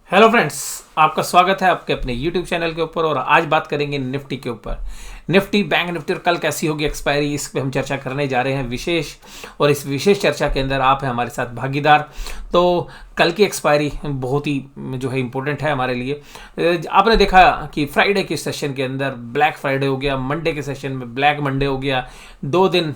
Hello friends, आपका स्वागत है आपके अपने यूट्यूब चैनल के ऊपर। और आज बात करेंगे निफ्टी के ऊपर। निफ्टी, बैंक निफ्टी और कल कैसी होगी एक्सपायरी, इस पे हम चर्चा करने जा रहे हैं विशेष। और इस विशेष चर्चा के अंदर आप हैं हमारे साथ भागीदार। तो कल की एक्सपायरी बहुत ही जो है इम्पोर्टेंट है हमारे लिए। आपने देखा कि फ्राइडे के सेशन के अंदर ब्लैक फ्राइडे हो गया, मंडे के सेशन में ब्लैक मंडे हो गया। 2 दिन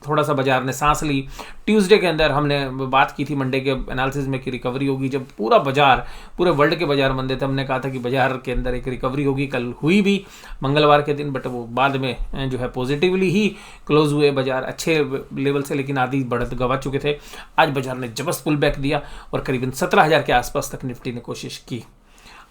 थोड़ा सा बाजार ने सांस ली। ट्यूसडे के अंदर हमने बात की थी मंडे के एनालिसिस में कि रिकवरी होगी। जब पूरा बाजार, पूरे वर्ल्ड के बाजार मंदे थे, हमने कहा था कि बाजार के अंदर एक रिकवरी होगी। कल हुई भी मंगलवार के दिन, बट वो बाद में जो है पॉजिटिवली ही क्लोज हुए बाजार अच्छे लेवल से, लेकिन आधी बढ़त गवा चुके थे। आज बाजार ने जबरदस्त पुल बैक दिया और करीबन 17,000 के आसपास तक निफ्टी ने कोशिश की।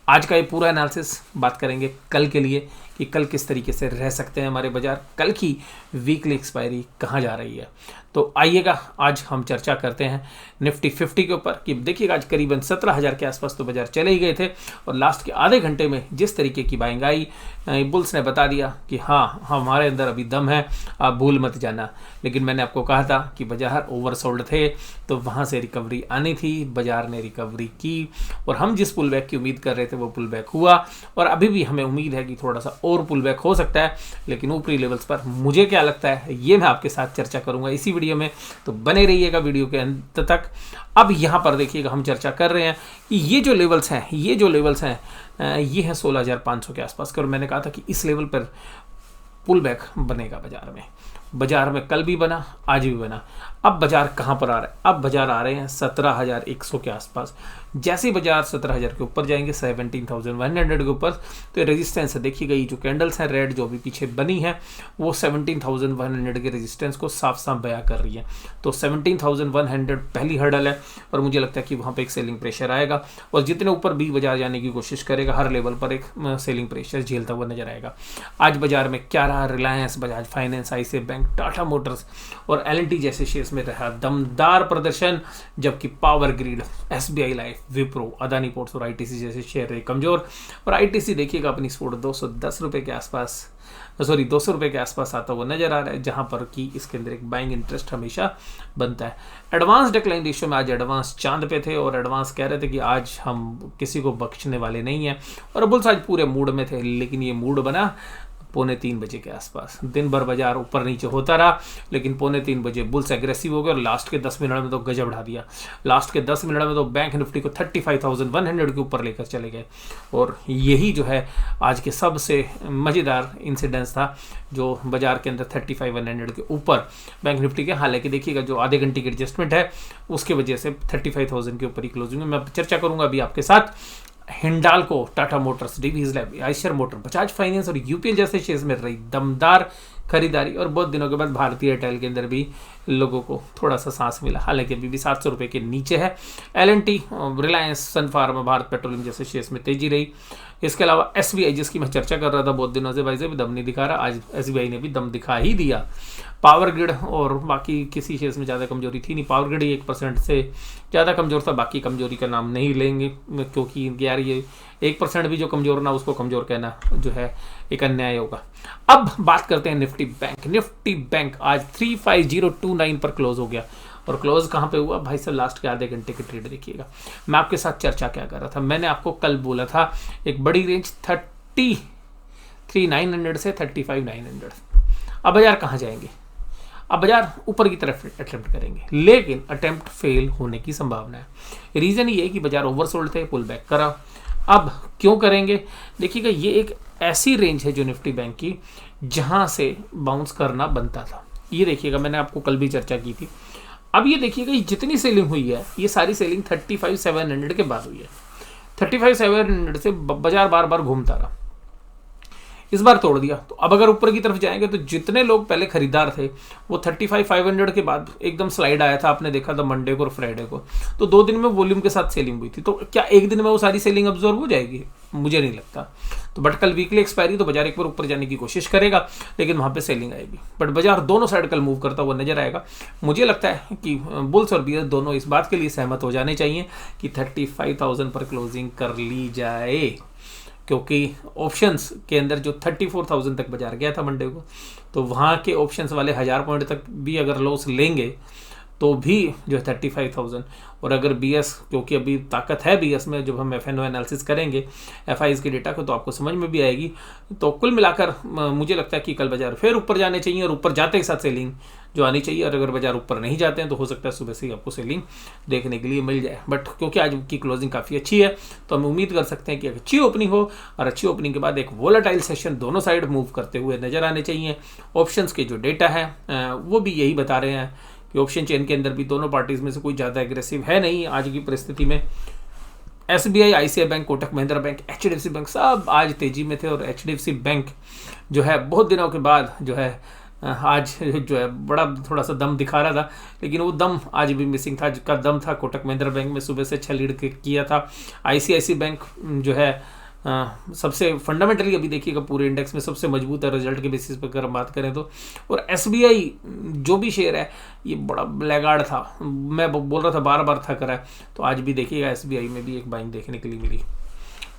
आज का ये पूरा एनालिसिस बात करेंगे कल के लिए कि कल किस तरीके से रह सकते हैं हमारे बाजार, कल की वीकली एक्सपायरी कहाँ जा रही है। तो आइएगा आज हम चर्चा करते हैं निफ्टी 50 के ऊपर कि देखिएगा आज करीबन 17,000 के आसपास तो बाजार चले ही गए थे। और लास्ट के आधे घंटे में जिस तरीके की बाइंग आई, बुल्स ने बता दिया कि हाँ हमारे अंदर अभी दम है, आप भूल मत जाना। लेकिन मैंने आपको कहा था कि बाजार ओवरसोल्ड थे, तो वहाँ से रिकवरी आनी थी। बाजार ने रिकवरी की और हम जिस पुल बैक की उम्मीद कर रहे थे वो पुल बैक हुआ। और अभी भी हमें उम्मीद है कि थोड़ा सा और पुल बैक हो सकता है, लेकिन ऊपरी लेवल्स पर मुझे क्या लगता है ये मैं आपके साथ चर्चा करूंगा इसी वीडियो में। तो बने रहिएगा वीडियो के अंत तक। अब यहाँ पर देखिएगा हम चर्चा कर रहे हैं कि ये जो लेवल्स हैं ये हैं 16,500 के आसपास के। और मैंने कहा था कि इस लेवल पर पुल बैक बनेगा बाजार में। बाजार में कल भी बना, आज भी बना। अब बाजार कहाँ पर आ रहा है? अब बाजार आ रहे हैं 17,100 के आसपास। जैसे ही बाजार 17,000 के ऊपर जाएंगे, 17,100 के ऊपर, तो रेजिस्टेंस है। देखिएगा ये जो कैंडल्स हैं रेड जो भी पीछे बनी है, वो 17,100 के रेजिस्टेंस को साफ साफ बयां कर रही है। तो 17,100 पहली हर्डल है और मुझे लगता है कि वहाँ पर एक सेलिंग प्रेशर आएगा। और जितने ऊपर भी बाजार जाने की कोशिश करेगा, हर लेवल पर एक सेलिंग प्रेशर झेलता हुआ नजर आएगा। आज बाजार में क्या रहा? Reliance, Bajaj finance, ICICI bank, Tata Motors और L&T जैसे शेयर्स में रहा दमदार प्रदर्शन। जबकि power grid, SBI life, Wipro, Adani ports और ITC जैसे शेयर रहे कमजोर। और ITC देखिएगा अपनी स्पोर्ट 210 रुपए के आसपास, 200 रुपए के आसपास आता हुआ नजर आ रहा है, जहां पर कि इसके अंदर एक बाइंग इंटरेस्ट हमेशा बनता है। एडवांस डिक्लाइन रेशियो में आज एडवांस चांद पे थे और एडवांस कह रहे थे कि आज हम किसी को बख्शने वाले नहीं हैं। और बुल्स आज पूरे मूड में थे, लेकिन ये मूड बना 2:45 के आसपास। दिन भर बाजार ऊपर नीचे होता रहा, लेकिन 2:45 बुल्स एग्रेसिव हो गए और लास्ट के 10 मिनट में तो गजब उड़ा दिया। लास्ट के 10 मिनट में तो बैंक निफ्टी को 35,100 के ऊपर लेकर चले गए। और यही जो है आज के सबसे मज़ेदार इंसिडेंस था, जो बाजार के अंदर 35,100 के ऊपर बैंक निफ्टी के। हालांकि देखिएगा जो आधे घंटे की एडजस्टमेंट है उसकी वजह से 35,000 के ऊपर ही क्लोजिंग में मैं चर्चा करूंगा अभी आपके साथ। Hindalco, Tata Motors, Divi's Lab, Eicher Motor, Bajaj Finance और यूपीएल जैसे शेयर्स में रही दमदार खरीदारी। और बहुत दिनों के बाद भारतीय एयरटेल के अंदर भी लोगों को थोड़ा सा सांस मिला, हालांकि अभी भी 700 रुपये के नीचे है। L&T, रिलायंस, सन फार्मा, भारत पेट्रोलियम जैसे शेयर्स में तेजी रही। इसके अलावा SBI, जिसकी मैं चर्चा कर रहा था बहुत दिनों से, भाई से भी दम नहीं दिखा रहा, आज SBI ने भी दम दिखा ही दिया। पावर ग्रिड और बाकी किसी शेयर्स में ज़्यादा कमजोरी थी नहीं। पावर ग्रिड 1% से ज़्यादा कमजोर था, बाकी कमजोरी का नाम नहीं लेंगे क्योंकि यार ये 1% भी जो कमजोर ना, उसको कमजोर कहना जो है एक अन्याय होगा। अब बात करते हैं निफ्टी बैंक। निफ्टी बैंक आज 35029 पर क्लोज हो गया। और क्लोज कहाँ पे हुआ भाई साहब? लास्ट के आधे घंटे के ट्रेड देखिएगा। मैं आपके साथ चर्चा क्या कर रहा था, मैंने आपको कल बोला था एक बड़ी रेंज 33,900 से 35,900। अब बाजार कहाँ जाएंगे? अब बाजार ऊपर की तरफ अटेम्प्ट करेंगे, लेकिन अटेम्प्ट फेल होने की संभावना है। रीजन ये है कि बाजार ओवरसोल्ड थे, पुल बैक करा। अब क्यों करेंगे? देखिएगा ये एक ऐसी रेंज है जो निफ्टी बैंक की, जहां से बाउंस करना बनता था। ये देखिएगा मैंने आपको कल भी चर्चा की थी। अब ये देखिएगा ये जितनी सेलिंग हुई है, ये सारी सेलिंग 35,700 के बाद हुई है। 35,700 से बाजार बार बार घूमता रहा, इस बार तोड़ दिया। तो अब अगर ऊपर की तरफ जाएंगे तो जितने लोग पहले खरीदार थे वो 35,500 के बाद एकदम स्लाइड आया था, आपने देखा था मंडे को और फ्राइडे को। तो 2 दिन में वॉल्यूम के साथ सेलिंग हुई थी। तो क्या एक दिन में वो सारी सेलिंग अब्जॉर्ब हो जाएगी? मुझे नहीं लगता। तो बट कल वीकली एक्सपायरी, तो बाजार एक बार ऊपर जाने की कोशिश करेगा, लेकिन वहां पे सेलिंग आएगी। बट बाजार दोनों साइड कल मूव करता हुआ नजर आएगा। मुझे लगता है कि बुल्स और बियर्स दोनों इस बात के लिए सहमत हो जाने चाहिए कि 35,000 पर क्लोजिंग कर ली जाए, क्योंकि ऑप्शंस के अंदर जो 34,000 तक बाजार गया था मंडे को, तो वहाँ के ऑप्शंस वाले 1000 पॉइंट तक भी अगर लॉस लेंगे तो भी जो है 35,000। और अगर BS, क्योंकि अभी ताकत है BS में, जब हम FNO एनालिसिस करेंगे FIs के डेटा को तो आपको समझ में भी आएगी। तो कुल मिलाकर मुझे लगता है कि कल बाजार फिर ऊपर जाने चाहिए और ऊपर जाते के साथ सेलिंग जो आनी चाहिए। और अगर बाजार ऊपर नहीं जाते हैं तो हो सकता है सुबह से ही आपको सेलिंग देखने के लिए मिल जाए। बट क्योंकि आज की क्लोजिंग काफ़ी अच्छी है तो हम उम्मीद कर सकते हैं कि अच्छी ओपनिंग हो, और अच्छी ओपनिंग के बाद एक वोलेटाइल सेशन दोनों साइड मूव करते हुए नजर आने चाहिए। ऑप्शंस के जो डेटा है वो भी यही बता रहे हैं कि ऑप्शन चेन के अंदर भी दोनों पार्टीज में से कोई ज़्यादा एग्रेसिव है नहीं आज की परिस्थिति में। SBI, ICICI bank, Kotak Mahindra bank, HDFC bank सब आज तेजी में थे। और HDFC बैंक जो है बहुत दिनों के बाद जो है आज जो है बड़ा थोड़ा सा दम दिखा रहा था, लेकिन वो दम आज भी मिसिंग था। जिसका दम था कोटक महिंद्रा बैंक में सुबह से अच्छा लीड किया था। ICICI बैंक जो है सबसे फंडामेंटली अभी देखिएगा पूरे इंडेक्स में सबसे मजबूत है रिजल्ट के बेसिस पर अगर हम बात करें तो। और SBI जो भी शेयर है ये बड़ा ब्लैगार्ड था, मैं बोल रहा था बार बार था करा है, तो आज भी देखिएगा SBI में भी एक बाइंग देखने के लिए मिली।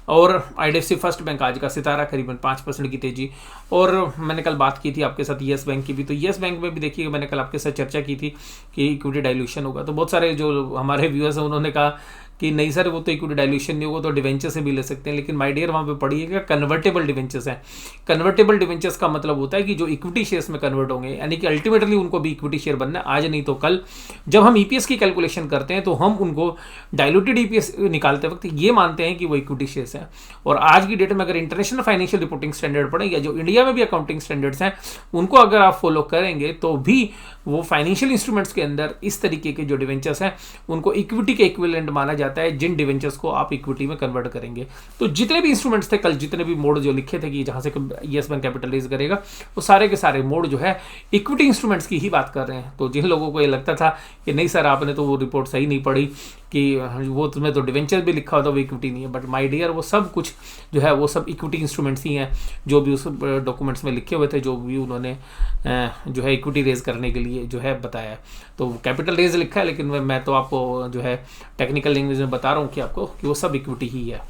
और IDFC फर्स्ट बैंक आज का सितारा करीबन 5% की तेजी। और मैंने कल बात की थी आपके साथ येस बैंक की भी, तो येस बैंक में भी देखिएगा मैंने कल आपके साथ चर्चा की थी कि इक्विटी डाइल्यूशन होगा। तो बहुत सारे जो हमारे व्यूअर्स हैं उन्होंने कहा कि नहीं सर वो तो इक्विटी डाइल्यूशन नहीं होगा, तो डिवेंचर से भी ले सकते हैं। लेकिन माय डियर वहाँ पे पढ़िएगा कन्वर्टेबल डिवेंचर्स हैं। कन्वर्टेबल डिवेंचर्स का मतलब होता है कि जो इक्विटी शेयर्स में कन्वर्ट होंगे, यानी कि अल्टीमेटली उनको भी इक्विटी शेयर बनना है आज नहीं तो कल। जब हम EPS की कैलकुलेशन करते हैं तो हम उनको डायलूटेड EPS निकालते वक्त ये मानते हैं कि वो इक्विटी शेयर्स हैं। और आज की डेट में अगर इंटरनेशनल फाइनेंशियल रिपोर्टिंग स्टैंडर्ड पड़े या जो इंडिया में भी अकाउंटिंग स्टैंडर्ड्स हैं उनको अगर आप फॉलो करेंगे तो भी वो फाइनेंशियल इंस्ट्रूमेंट्स के अंदर इस तरीके के जो डिवेंचर्स हैं उनको इक्विटी के इक्विवेलेंट माना जाता है, जिन डिवेंचर्स को आप इक्विटी में कन्वर्ट करेंगे। तो जितने भी इंस्ट्रूमेंट्स थे कल, जितने भी मोड जो लिखे थे कि जहां से येस बैंक कैपिटल रेज करेगा, वो सारे के सारे मोड जो है इक्विटी इंस्ट्रूमेंट्स की ही बात कर रहे हैं। तो जिन लोगों को ये लगता था कि नहीं सर आपने तो वो रिपोर्ट सही नहीं पढ़ी कि वो तुम्हें तो डिवेंचर भी लिखा होता वो इक्विटी नहीं है, बट माय डियर वो सब कुछ जो है वो सब इक्विटी इंस्ट्रूमेंट्स ही हैं जो भी उस डॉक्यूमेंट्स में लिखे हुए थे, जो भी उन्होंने जो है इक्विटी रेज करने के लिए जो है बताया। तो कैपिटल रेज लिखा है, लेकिन मैं तो आपको जो है टेक्निकल लैंग्वेज में बता रहा हूँ कि आपको कि वो सब इक्विटी ही है।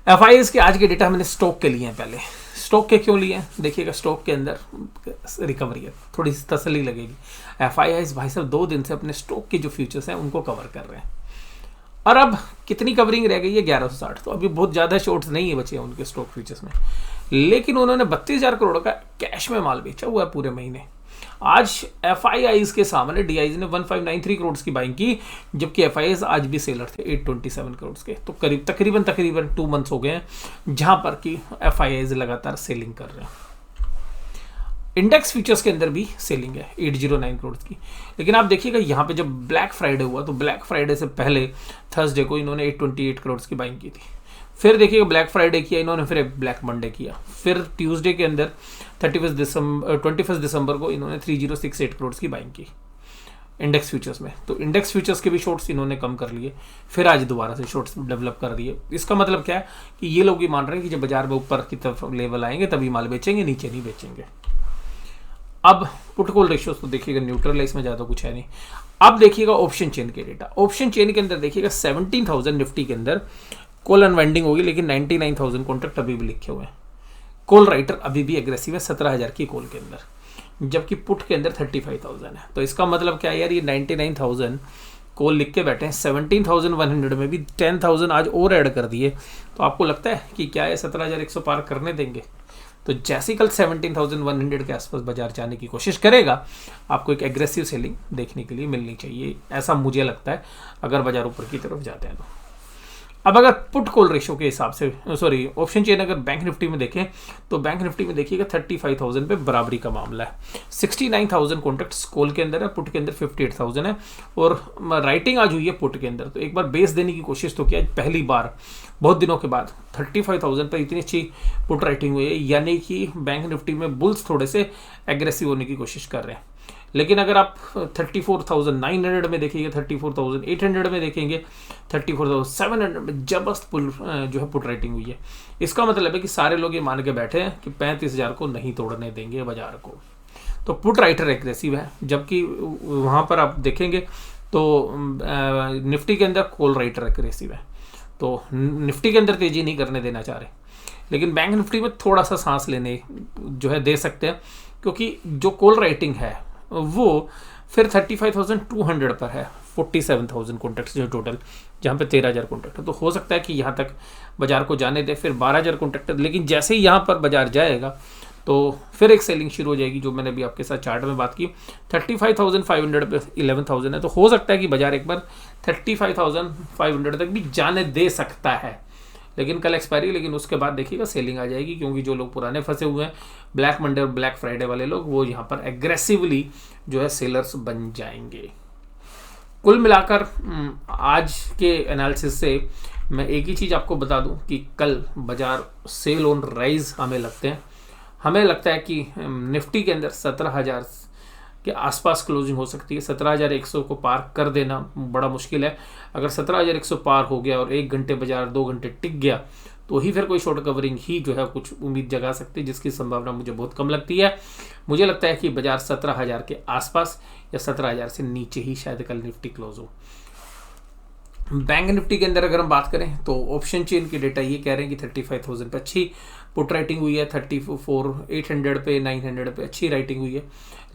FIs के आज के डेटा मैंने स्टॉक के लिए हैं। पहले स्टॉक के क्यों लिए हैं देखिएगा, स्टॉक के अंदर रिकवरी है, थोड़ी सी तसल्ली लगेगी। FIs भाई साहब 2 दिन से अपने स्टॉक के जो फ्यूचर्स हैं उनको कवर कर रहे हैं। और अब कितनी कवरिंग रह गई है 1160, तो अभी बहुत ज़्यादा शॉर्ट्स नहीं है बचे हैं उनके स्टॉक फ्यूचर्स में। लेकिन उन्होंने 32,000 करोड़ का कैश में माल बेचा हुआ है पूरे महीने। आज FIs के सामने DIs ने 1593 करोड़ की बाइंग की, जबकि FIs आज भी सेलर थे 827 करोड़ के। तो तकरीबन 2 मंथ्स हो गए हैं जहां पर कि FIs लगातार सेलिंग कर रहे हैं। इंडेक्स फ्यूचर्स के अंदर भी सेलिंग है 809 करोड़ की। लेकिन आप देखिएगा यहाँ पे जब ब्लैक फ्राइडे हुआ तो ब्लैक फ्राइडे से पहले थर्सडे को इन्होंने 828 करोड़ की बाइंग की थी। फिर देखिएगा ब्लैक फ्राइडे किया इन्होंने, फिर एक ब्लैक मंडे किया, फिर ट्यूसडे के अंदर 21 दिसंबर को इन्होंने 3068 करोड़ की बाइंग की इंडेक्स फ्यूचर्स में। तो इंडेक्स फ्यूचर्स के भी शॉर्ट्स इन्होंने कम कर लिए, फिर आज दोबारा से शॉर्ट्स डेवलप कर दिए। इसका मतलब क्या है कि ये लोग ये मान रहे हैं कि जब बाजार में ऊपर की तरफ लेवल आएंगे तभी माल बेचेंगे, नीचे नहीं बेचेंगे। अब पुट कॉल रेशियोज तो देखिएगा न्यूट्रल है, इसमें ज़्यादा कुछ है नहीं। अब देखिएगा ऑप्शन चेन के डेटा। ऑप्शन चेन के अंदर देखिएगा 17,000 निफ्टी के अंदर कॉल अनवाइंडिंग होगी, लेकिन 99,000 कॉन्ट्रैक्ट अभी भी लिखे हुए हैं। कॉल राइटर अभी भी एग्रेसिव है 17,000 की कॉल के अंदर, जबकि पुट के अंदर 35,000 है। तो इसका मतलब क्या है यार, ये 99,000 कॉल लिख के बैठे हैं, 17,100 में भी 10,000 आज और ऐड कर दिए। तो आपको लगता है कि क्या है 17,100 पार करने देंगे? तो जैसे कल 17,100 के आसपास बाजार जाने की कोशिश करेगा, आपको एक एग्रेसिव सेलिंग देखने के लिए मिलनी चाहिए, ऐसा मुझे लगता है अगर बाजार ऊपर की तरफ जाते हैं तो। अब अगर पुट कॉल रेशो के हिसाब से ऑप्शन चेन अगर बैंक निफ्टी में देखें तो बैंक निफ्टी में देखिएगा 35,000 पे बराबरी का मामला है। 69,000 कॉन्ट्रैक्ट्स कॉल के अंदर है, पुट के अंदर 58,000 है। और राइटिंग आज हुई है पुट के अंदर, तो एक बार बेस देने की कोशिश तो किया, पहली बार बहुत दिनों के बाद 35,000 पर इतनी अच्छी पुट राइटिंग हुई है, यानी कि बैंक निफ्टी में बुल्स थोड़े से एग्रेसिव होने की कोशिश कर रहे हैं। लेकिन अगर आप 34,900 में देखेंगे, 34,800 में देखेंगे, 34,700 में जबरदस्त पुल जो है पुट राइटिंग हुई है। इसका मतलब है कि सारे लोग ये मान के बैठे हैं कि 35,000 को नहीं तोड़ने देंगे बाजार को। तो पुट राइटर एग्रेसिव है, जबकि वहाँ पर आप देखेंगे तो निफ्टी के अंदर कॉल राइटर एग्रेसिव है। तो निफ्टी के अंदर तेजी नहीं करने देना चाह रहे, लेकिन बैंक निफ्टी में थोड़ा सा सांस लेने जो है दे सकते हैं, क्योंकि जो कॉल राइटिंग है वो फिर 35,200 पर है 47,000 कॉन्ट्रैक्ट्स जो टोटल, जहाँ पे 13,000 कॉन्ट्रैक्ट है। तो हो सकता है कि यहाँ तक बाजार को जाने दे, फिर 12,000 कॉन्ट्रैक्ट, लेकिन जैसे ही यहाँ पर बाजार जाएगा तो फिर एक सेलिंग शुरू हो जाएगी, जो मैंने भी आपके साथ चार्ट में बात की। 35,500 पे 11,000 है, तो हो सकता है कि बाजार एक बार 35,500 तक भी जाने दे सकता है। लेकिन कल एक्सपायरी, लेकिन उसके बाद देखिएगा सेलिंग आ जाएगी, क्योंकि जो लोग पुराने फंसे हुए हैं ब्लैक मंडे और ब्लैक फ्राइडे वाले लोग, वो यहाँ पर एग्रेसिवली जो है सेलर्स बन जाएंगे। कुल मिलाकर आज के एनालिसिस से मैं एक ही चीज़ आपको बता दूं कि कल बाजार सेल ऑन राइज हमें लगते हैं। हमें लगता है कि निफ्टी के अंदर 17,000 के आसपास क्लोजिंग हो सकती है। 17,100 को पार कर देना बड़ा मुश्किल है। अगर 17,100 पार हो गया और 1 घंटे बाजार 2 घंटे टिक गया, तो ही फिर कोई शॉर्ट कवरिंग ही जो है कुछ उम्मीद जगा सकती है, जिसकी संभावना मुझे बहुत कम लगती है। मुझे लगता है कि बाजार 17,000 के आसपास या 17,000 से नीचे ही शायद कल निफ्टी क्लोज हो। बैंक निफ्टी के अंदर अगर हम बात करें तो ऑप्शन चेन की डेटा ये कह रहे हैं कि 35,000 पे अच्छी पुट राइटिंग हुई है, 34,800 पे 900 पे अच्छी राइटिंग हुई है,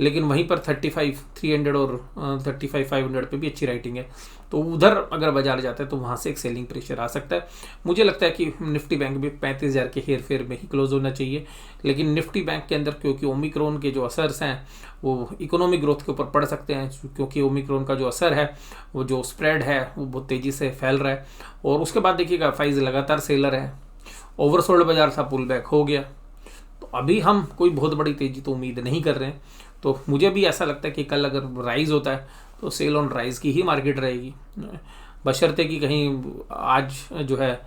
लेकिन वहीं पर 35,300 और 35,500 पे भी अच्छी राइटिंग है। तो उधर अगर बाजार जाता है तो वहाँ से एक सेलिंग प्रेशर आ सकता है। मुझे लगता है कि निफ्टी बैंक भी 35,000 के हेर फेर में ही क्लोज होना चाहिए। लेकिन निफ्टी बैंक के अंदर क्योंकि ओमिक्रॉन के जो असर्स हैं वो इकोनॉमिक ग्रोथ के ऊपर पड़ सकते हैं, क्योंकि ओमिक्रॉन का जो असर है, वो जो स्प्रेड है वो बहुत तेज़ी से फैल रहा है। और उसके बाद देखिएगा फाइज लगातार सेलर है, ओवरसोल्ड बाजार था, पुल बैक हो गया, तो अभी हम कोई बहुत बड़ी तेज़ी तो उम्मीद नहीं कर रहे हैं। तो मुझे भी ऐसा लगता है कि कल अगर राइज होता है तो सेल ऑन राइज की ही मार्केट रहेगी, बशर्ते कि कहीं आज जो है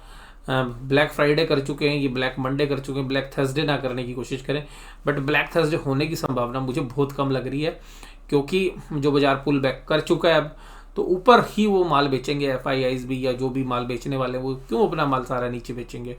ब्लैक फ्राइडे कर चुके हैं, ये ब्लैक मंडे कर चुके हैं, ब्लैक थर्सडे ना करने की कोशिश करें। बट ब्लैक थर्सडे होने की संभावना मुझे बहुत कम लग रही है, क्योंकि जो बाजार पुल बैक कर चुका है अब, तो ऊपर ही वो माल बेचेंगे FIIs भी, या जो भी माल बेचने वाले हैं वो क्यों अपना माल सारा नीचे बेचेंगे।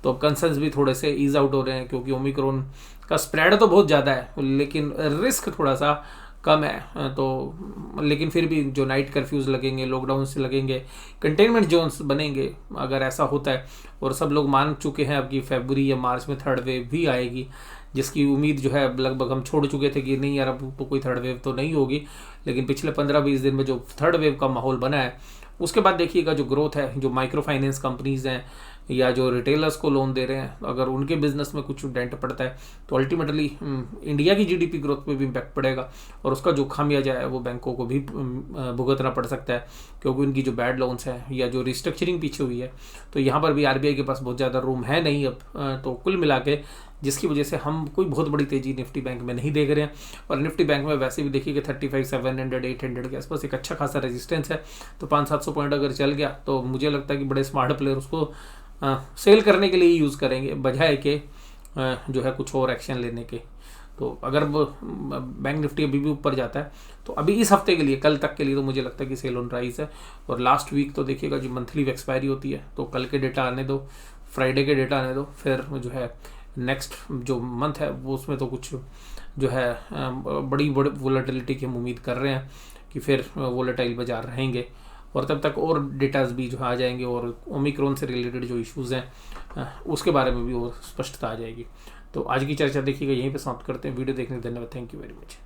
तो अब कंसर्न्स भी थोड़े से ईज आउट हो रहे हैं, क्योंकि ओमिक्रॉन का स्प्रेड तो बहुत ज़्यादा है लेकिन रिस्क थोड़ा सा कम है। तो लेकिन फिर भी जो नाइट कर्फ्यूज़ लगेंगे, लॉकडाउन से लगेंगे, कंटेनमेंट जोन्स बनेंगे, अगर ऐसा होता है, और सब लोग मान चुके हैं अब कि फरवरी या मार्च में थर्ड वेव भी आएगी, जिसकी उम्मीद जो है लगभग हम छोड़ चुके थे कि नहीं यार अब तो कोई थर्ड वेव तो नहीं होगी, लेकिन पिछले 15-20 दिन में जो थर्ड वेव का माहौल बना है, उसके बाद देखिएगा जो ग्रोथ है, जो माइक्रो फाइनेंस कंपनीज़ हैं या जो रिटेलर्स को लोन दे रहे हैं, अगर उनके बिजनेस में कुछ डेंट पड़ता है तो अल्टीमेटली इंडिया की GDP ग्रोथ पे भी इम्पैक्ट पड़ेगा, और उसका जो खामियाजा है वो बैंकों को भी भुगतना पड़ सकता है, क्योंकि उनकी जो बैड लोन्स हैं या जो रिस्ट्रक्चरिंग पीछे हुई है, तो यहाँ पर भी RBI के पास बहुत ज़्यादा रूम है नहीं अब। तो कुल मिला के जिसकी वजह से हम कोई बहुत बड़ी तेज़ी निफ्टी बैंक में नहीं देख रहे हैं। और निफ्टी बैंक में वैसे भी देखिए कि 35,700 800 के आसपास एक अच्छा खासा रेजिस्टेंस है, तो 500-700 पॉइंट अगर चल गया तो मुझे लगता है कि बड़े स्मार्ट प्लेयर उसको सेल करने के लिए यूज़ करेंगे, बजाय के जो है कुछ और एक्शन लेने के। तो अगर बैंक निफ्टी अभी भी ऊपर जाता है तो अभी इस हफ्ते के लिए, कल तक के लिए तो मुझे लगता है कि सेल ऑन राइज है। और लास्ट वीक तो देखिएगा जो मंथली एक्सपायरी होती है, तो कल के डेटा आने दो, फ्राइडे के डेटा आने दो, फिर जो है नेक्स्ट जो मंथ है वो उसमें तो कुछ जो है बड़ी वोलेटिलिटी की हम उम्मीद कर रहे हैं कि फिर वोलेटाइल बाजार रहेंगे, और तब तक और डेटाज भी जो आ जाएंगे, और ओमिक्रॉन से रिलेटेड जो इश्यूज़ हैं उसके बारे में भी और स्पष्टता आ जाएगी। तो आज की चर्चा देखिएगा यहीं पे समाप्त करते हैं। वीडियो देखने के धन्यवाद। Thank you very much.